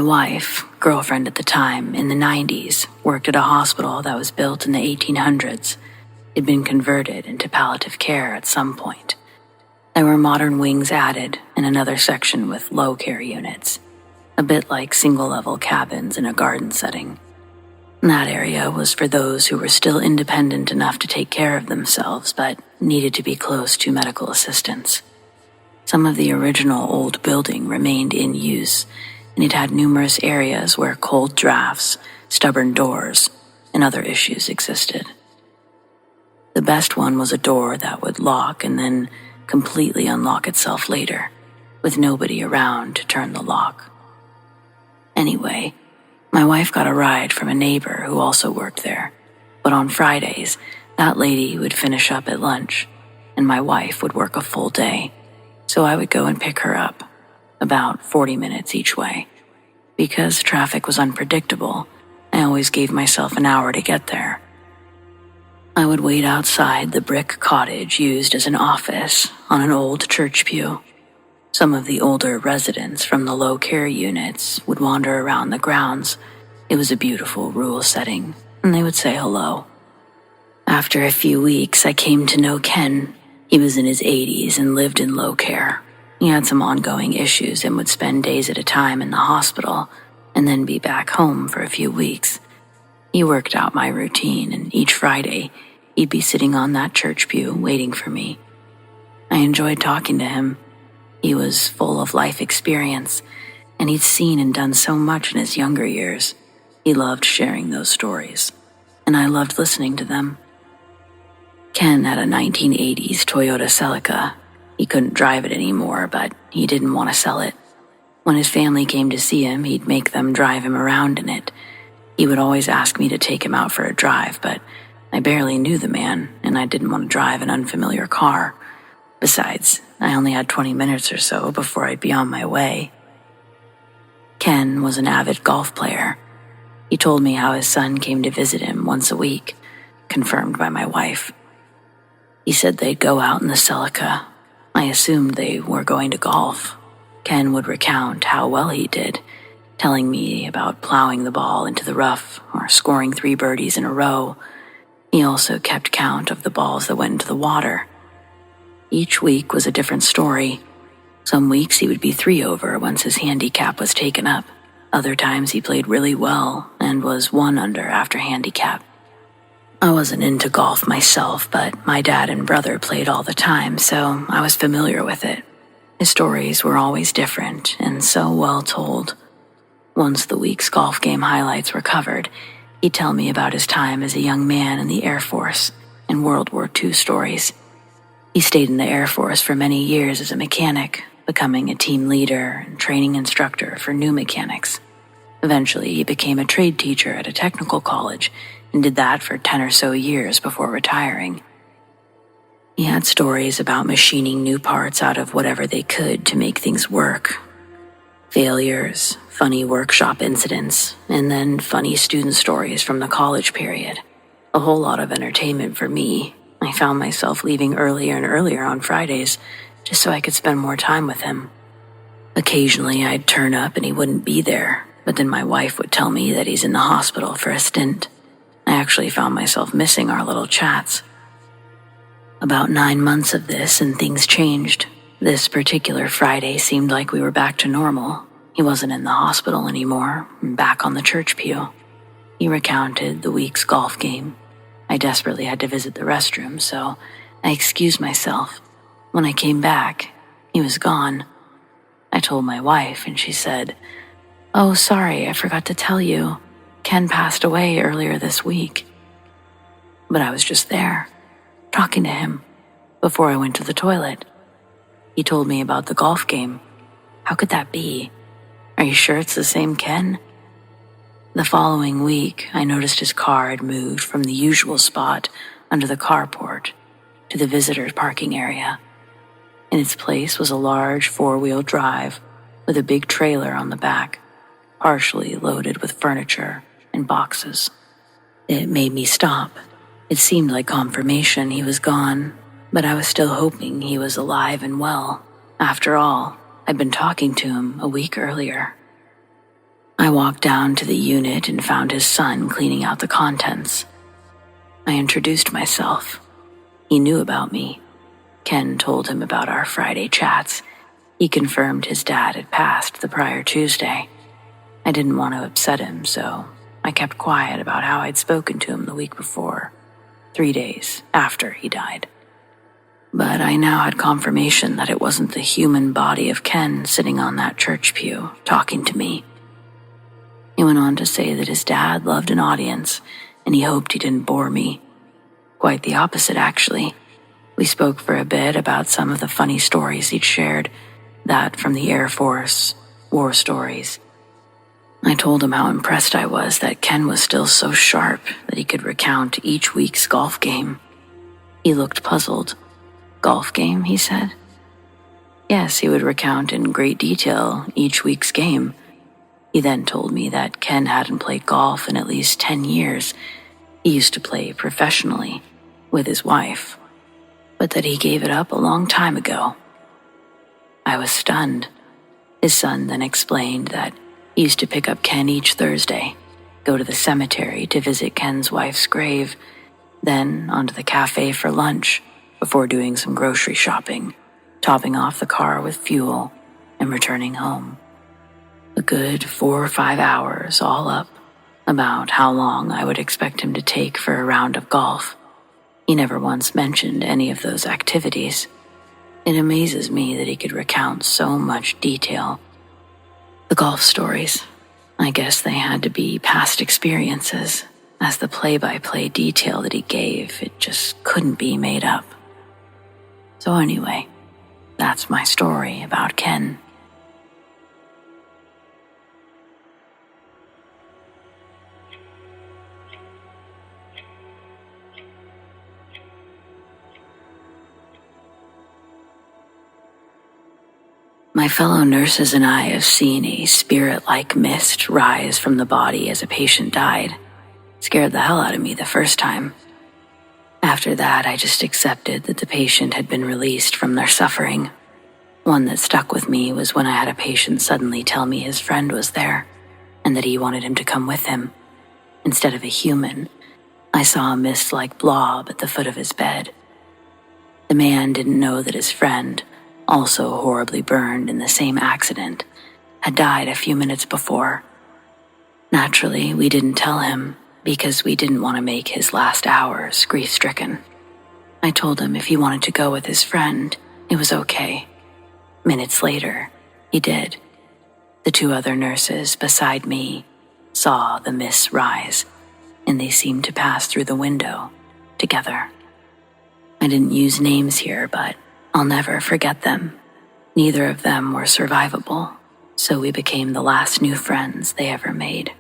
wife, girlfriend at the time, in the 90s, worked at a hospital that was built in the 1800s. It'd been converted into palliative care at some point. There were modern wings added and another section with low care units, a bit like single-level cabins in a garden setting. That area was for those who were still independent enough to take care of themselves but needed to be close to medical assistance. Some of the original old building remained in use, and it had numerous areas where cold drafts, stubborn doors, and other issues existed. The best one was a door that would lock and then completely unlock itself later, with nobody around to turn the lock. Anyway, my wife got a ride from a neighbor who also worked there, but on Fridays, that lady would finish up at lunch, and my wife would work a full day, so I would go and pick her up, about 40 minutes each way. Because traffic was unpredictable, I always gave myself an hour to get there. I would wait outside the brick cottage used as an office on an old church pew. Some of the older residents from the low care units would wander around the grounds. It was a beautiful rural setting, and they would say hello. After a few weeks, I came to know Ken. He was in his 80s and lived in low care. He had some ongoing issues and would spend days at a time in the hospital and then be back home for a few weeks. He worked out my routine, and each Friday, he'd be sitting on that church pew waiting for me. I enjoyed talking to him. He was full of life experience, and he'd seen and done so much in his younger years. He loved sharing those stories, and I loved listening to them. Ken had a 1980s Toyota Celica. He couldn't drive it anymore, but he didn't want to sell it. When his family came to see him, he'd make them drive him around in it. He would always ask me to take him out for a drive, but I barely knew the man, and I didn't want to drive an unfamiliar car. Besides, I only had 20 minutes or so before I'd be on my way. Ken was an avid golf player. He told me how his son came to visit him once a week, confirmed by my wife. He said they'd go out in the Celica. I assumed they were going to golf. Ken would recount how well he did, telling me about plowing the ball into the rough or scoring 3 birdies in a row. He also kept count of the balls that went into the water. Each week was a different story. Some weeks he would be 3 over once his handicap was taken up. Other times he played really well and was 1 under after handicap. I wasn't into golf myself, but my dad and brother played all the time, so I was familiar with it. His stories were always different and so well told. Once the week's golf game highlights were covered, he'd tell me about his time as a young man in the Air Force and World War II stories. He stayed in the Air Force for many years as a mechanic, becoming a team leader and training instructor for new mechanics. Eventually, he became a trade teacher at a technical college and did that for 10 or so years before retiring. He had stories about machining new parts out of whatever they could to make things work. Failures, funny workshop incidents, and then funny student stories from the college period. A whole lot of entertainment for me. I found myself leaving earlier and earlier on Fridays just so I could spend more time with him. Occasionally I'd turn up and he wouldn't be there, but then my wife would tell me that he's in the hospital for a stint. I actually found myself missing our little chats. About 9 months of this and things changed. This particular Friday seemed like we were back to normal. He wasn't in the hospital anymore, and back on the church pew. He recounted the week's golf game. I desperately had to visit the restroom, so I excused myself. When I came back, he was gone. I told my wife, and she said, "Oh, sorry, I forgot to tell you. Ken passed away earlier this week." But I was just there, talking to him, before I went to the toilet. He told me about the golf game. How could that be? Are you sure it's the same Ken? The following week, I noticed his car had moved from the usual spot under the carport to the visitor parking area. In its place was a large 4-wheel drive with a big trailer on the back, partially loaded with furniture and boxes. It made me stop. It seemed like confirmation he was gone, but I was still hoping he was alive and well. After all, I'd been talking to him a week earlier. I walked down to the unit and found his son cleaning out the contents. I introduced myself. He knew about me. Ken told him about our Friday chats. He confirmed his dad had passed the prior Tuesday. I didn't want to upset him, so I kept quiet about how I'd spoken to him the week before, 3 days after he died. But I now had confirmation that it wasn't the human body of Ken sitting on that church pew talking to me. He went on to say that his dad loved an audience, and he hoped he didn't bore me. Quite the opposite, actually. We spoke for a bit about some of the funny stories he'd shared, that from the Air Force, war stories. I told him how impressed I was that Ken was still so sharp that he could recount each week's golf game. He looked puzzled. Golf game, he said? Yes, he would recount in great detail each week's game. He then told me that Ken hadn't played golf in at least 10 years. He used to play professionally with his wife, but that he gave it up a long time ago. I was stunned. His son then explained that he used to pick up Ken each Thursday, go to the cemetery to visit Ken's wife's grave, then onto the cafe for lunch before doing some grocery shopping, topping off the car with fuel, and returning home. A good 4 or 5 hours all up, about how long I would expect him to take for a round of golf. He never once mentioned any of those activities. It amazes me that he could recount so much detail. The golf stories, I guess they had to be past experiences, as the play-by-play detail that he gave, it just couldn't be made up. So anyway, that's my story about Ken. My fellow nurses and I have seen a spirit-like mist rise from the body as a patient died. Scared the hell out of me the first time. After that, I just accepted that the patient had been released from their suffering. One that stuck with me was when I had a patient suddenly tell me his friend was there, and that he wanted him to come with him. Instead of a human, I saw a mist-like blob at the foot of his bed. The man didn't know that his friend, also horribly burned in the same accident, had died a few minutes before. Naturally, we didn't tell him because we didn't want to make his last hours grief-stricken. I told him if he wanted to go with his friend, it was okay. Minutes later, he did. The 2 other nurses beside me saw the mist rise, and they seemed to pass through the window together. I didn't use names here, but I'll never forget them. Neither of them were survivable, so we became the last new friends they ever made.